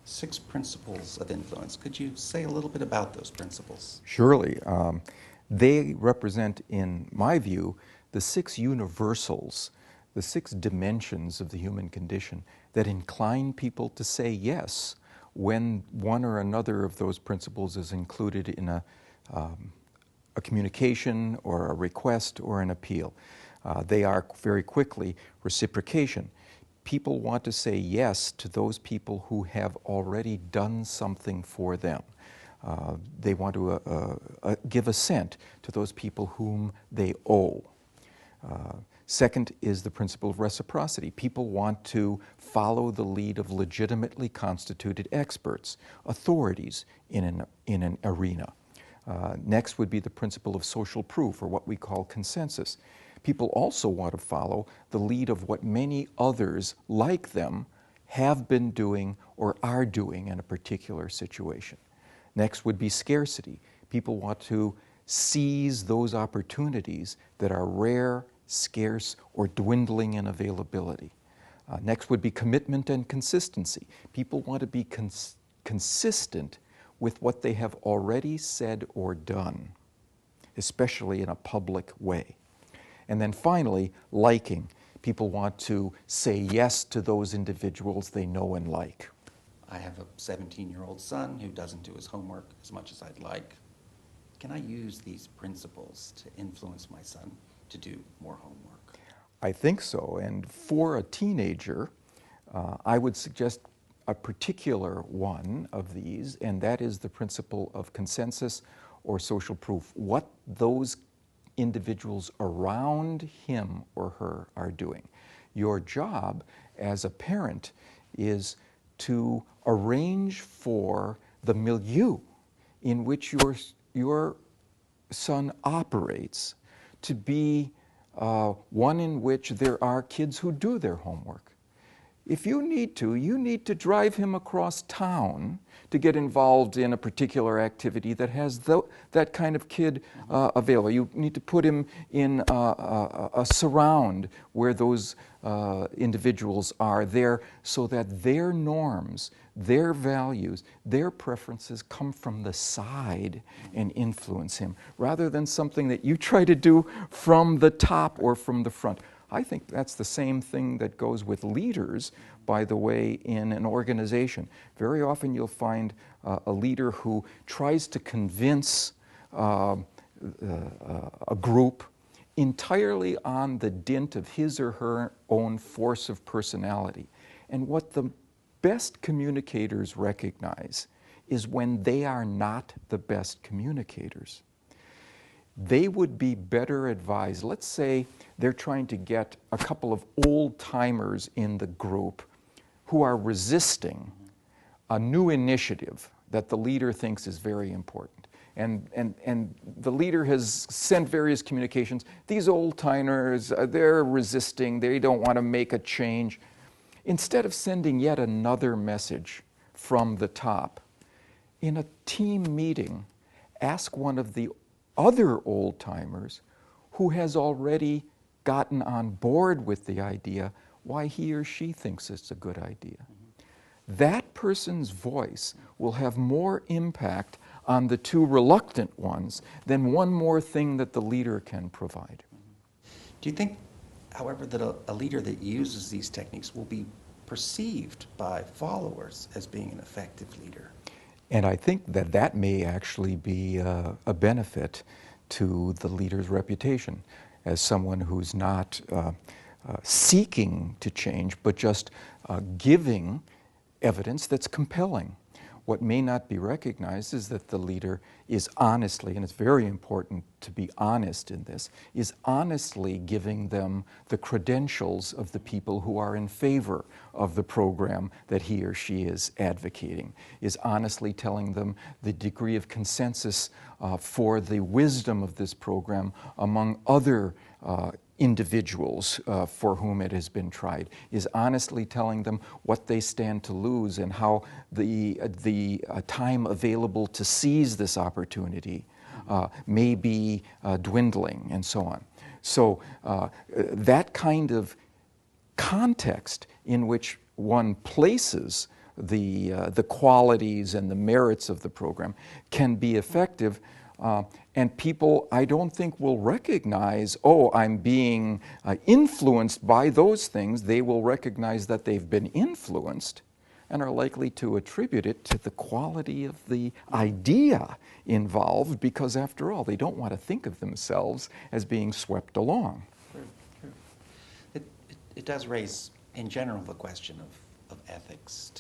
6 principles of influence. Could you say a little bit about those principles? Surely. They represent, in my view, the 6 universals, the 6 dimensions of the human condition that incline people to say yes when one or another of those principles is included in a communication or a request or an appeal. They are very quickly reciprocation. People want to say yes to those people who have already done something for them. They want to give assent to those people whom they owe. Second is the principle of reciprocity. People want to follow the lead of legitimately constituted experts, authorities in an arena. Next would be the principle of social proof, or what we call consensus. People also want to follow the lead of what many others like them have been doing or are doing in a particular situation. Next would be scarcity. People want to seize those opportunities that are rare, scarce, or dwindling in availability. Next would be commitment and consistency. People want to be consistent with what they have already said or done, especially in a public way. And then finally, liking. People want to say yes to those individuals they know and like. I have a 17-year-old son who doesn't do his homework as much as I'd like. Can I use these principles to influence my son to do more homework? I think so. And for a teenager, I would suggest a particular one of these, and that is the principle of consensus or social proof. What those individuals around him or her are doing. Your job as a parent is to arrange for the milieu in which your son operates to be one in which there are kids who do their homework. If you need to drive him across town to get involved in a particular activity that has that kind of kid available. You need to put him in a surround where those individuals are there so that their norms, their values, their preferences come from the side and influence him, rather than something that you try to do from the top or from the front. I think that's the same thing that goes with leaders, by the way, in an organization. Very often you'll find a leader who tries to convince a group entirely on the dint of his or her own force of personality. And what the best communicators recognize is when they are not the best communicators. They would be better advised. Let's say they're trying to get a couple of old-timers in the group who are resisting a new initiative that the leader thinks is very important. And the leader has sent various communications. These old-timers, they're resisting. They don't want to make a change. Instead of sending yet another message from the top, in a team meeting, ask one of the other old-timers who has already gotten on board with the idea why he or she thinks it's a good idea. That person's voice will have more impact on the two reluctant ones than one more thing that the leader can provide. Do you think, however, that a leader that uses these techniques will be perceived by followers as being an effective leader? And I think that that may actually be a benefit to the leader's reputation as someone who's not seeking to change, but just giving evidence that's compelling. What may not be recognized is that the leader is honestly, and it's very important to be honest in this, is honestly giving them the credentials of the people who are in favor of the program that he or she is advocating, is honestly telling them the degree of consensus for the wisdom of this program among other individuals for whom it has been tried, is honestly telling them what they stand to lose and how the time available to seize this opportunity may be dwindling, and so on. So that kind of context in which one places the qualities and the merits of the program can be effective. And people, I don't think, will recognize, oh, I'm being influenced by those things. They will recognize that they've been influenced and are likely to attribute it to the quality of the idea involved, because after all, they don't want to think of themselves as being swept along. True, true. It does raise, in general, the question of ethics,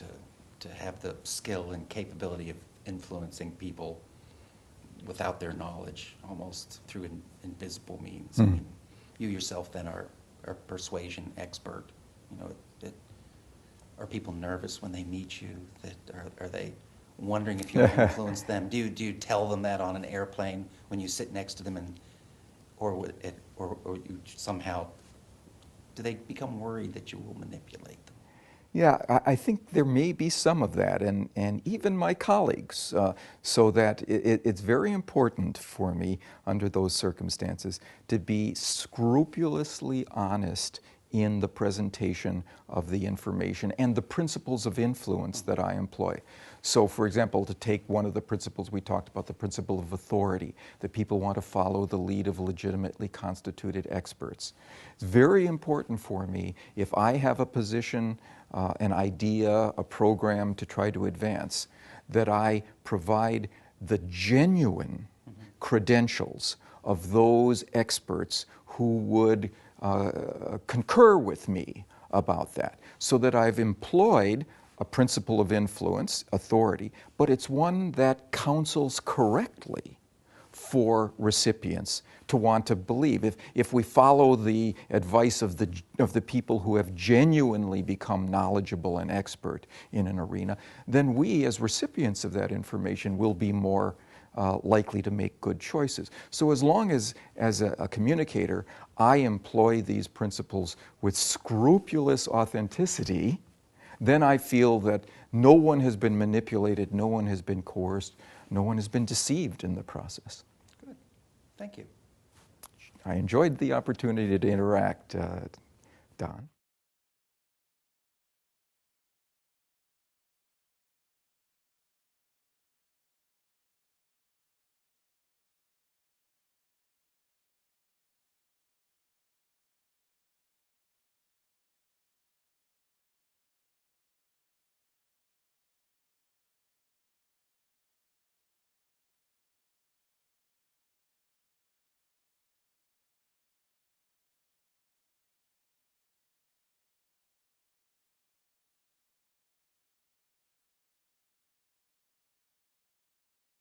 to have the skill and capability of influencing people without their knowledge, almost through invisible means. I mean, you yourself then are a persuasion expert. You know, are people nervous when they meet you? Are they wondering if you influence them? Do you tell them that on an airplane when you sit next to them, or you somehow, do they become worried that you will manipulate them? Yeah, I think there may be some of that, and even my colleagues, so that it's very important for me under those circumstances to be scrupulously honest in the presentation of the information and the principles of influence that I employ. So, for example, to take one of the principles we talked about, the principle of authority, that people want to follow the lead of legitimately constituted experts. It's very important for me, if I have a position, an idea, a program to try to advance, that I provide the genuine credentials of those experts who would concur with me about that, so that I've employed a principle of influence, authority, but it's one that counsels correctly for recipients to want to believe. If we follow the advice of the people who have genuinely become knowledgeable and expert in an arena, then we as recipients of that information will be more likely to make good choices. So as long as a communicator, I employ these principles with scrupulous authenticity, then I feel that no one has been manipulated, no one has been coerced, no one has been deceived in the process. Good. Thank you. I enjoyed the opportunity to interact, Don.